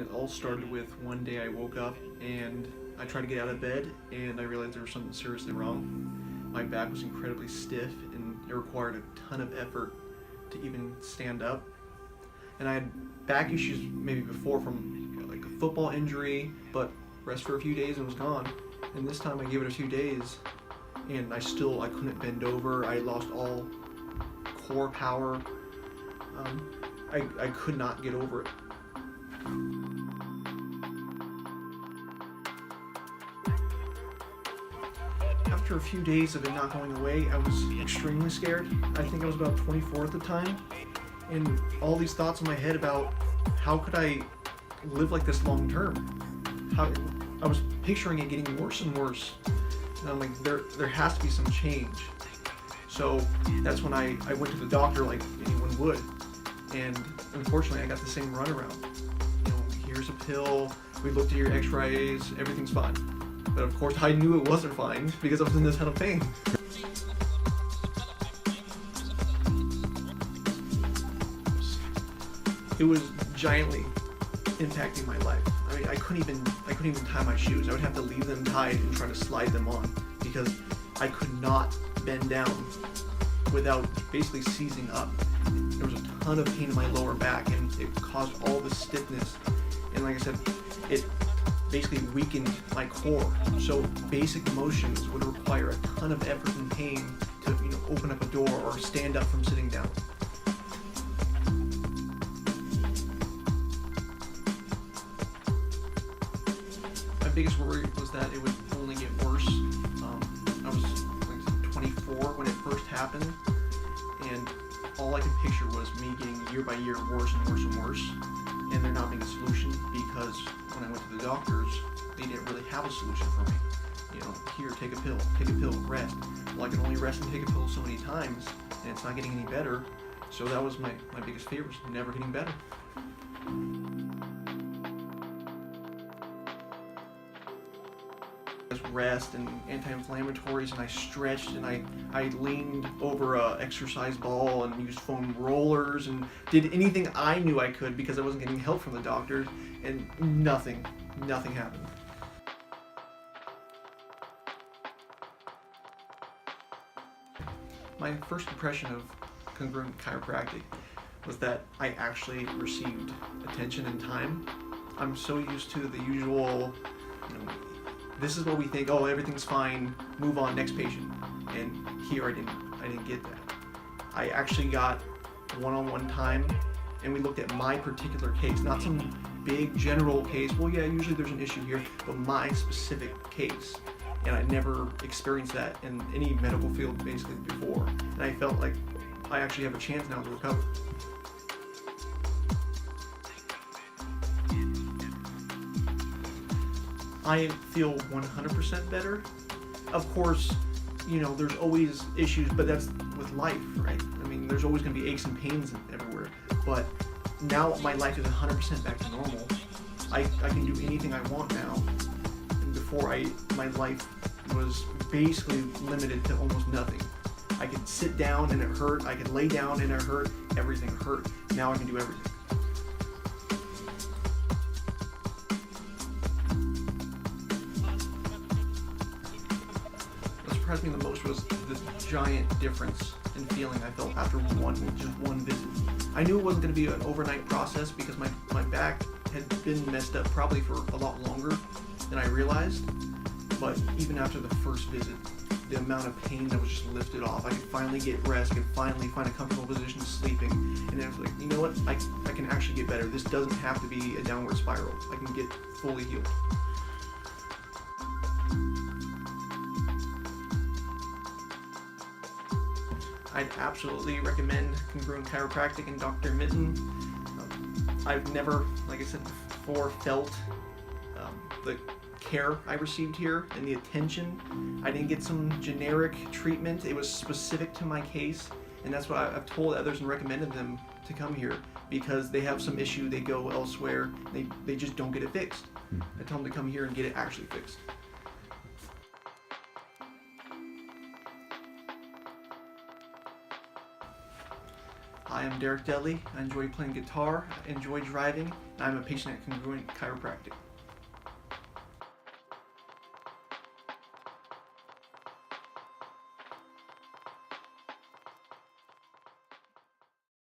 it all started with one day I woke up and I tried to get out of bed and I realized there was something seriously wrong. My back was incredibly stiff and it required a ton of effort to even stand up. And I had back issues maybe before from like a football injury, but rest for a few days and it was gone. And this time I gave it a few days and I couldn't bend over. I lost all core power. I could not get over it. After a few days of it not going away, I was extremely scared. I think I was about 24 at the time, and all these thoughts in my head about how could I live like this long term? I was picturing it getting worse and worse, and I'm like, there has to be some change. So that's when I went to the doctor like anyone would, and unfortunately I got the same runaround. Here's a pill, we looked at your x-rays, everything's fine. But of course I knew it wasn't fine because I was in this ton of pain. It was giantly impacting my life. I mean, I couldn't even tie my shoes. I would have to leave them tied and try to slide them on because I could not bend down without basically seizing up. There was a ton of pain in my lower back and it caused all this stiffness. And like I said, it basically weakened my core. So basic motions would require a ton of effort and pain to open up a door or stand up from sitting down. My biggest worry was that it would only get worse. I was like 24 when it first happened, and all I could picture was me getting year by year worse and worse and worse, and there not being a solution because when I went to the doctors, they didn't really have a solution for me. Here, take a pill, rest. Well, I can only rest and take a pill so many times, and it's not getting any better. So that was my biggest fear, was never getting better. Rest and anti-inflammatories, and I stretched and I leaned over a exercise ball and used foam rollers and did anything I knew I could because I wasn't getting help from the doctors, and nothing happened. My first impression of congruent chiropractic was that I actually received attention and time. I'm so used to the usual, this is what we think, oh, everything's fine, move on, next patient. And here I didn't get that. I actually got one-on-one time, and we looked at my particular case, not some big general case. Well, yeah, usually there's an issue here, but my specific case. And I never experienced that in any medical field basically before. And I felt like I actually have a chance now to recover. I feel 100% better. Of course, there's always issues, but that's with life, right? I mean, there's always going to be aches and pains everywhere. But now my life is 100% back to normal. I can do anything I want now. And before, my life was basically limited to almost nothing. I could sit down and it hurt. I could lay down and it hurt. Everything hurt. Now I can do everything. What surprised me the most was the giant difference in feeling I felt after just one visit. I knew it wasn't going to be an overnight process because my back had been messed up probably for a lot longer than I realized. But even after the first visit, the amount of pain that was just lifted off. I could finally get rest. I could finally find a comfortable position sleeping. And then I was like, you know what? I can actually get better. This doesn't have to be a downward spiral. I can get fully healed. I'd absolutely recommend Congruent Chiropractic and Dr. Mitten. I've never, like I said before, felt the care I received here and the attention. I didn't get some generic treatment. It was specific to my case, and that's why I've told others and recommended them to come here, because they have some issue, they go elsewhere, they just don't get it fixed. I tell them to come here and get it actually fixed. I am Derek Dudley. I enjoy playing guitar, I enjoy driving, and I'm a patient at Congruent Chiropractic.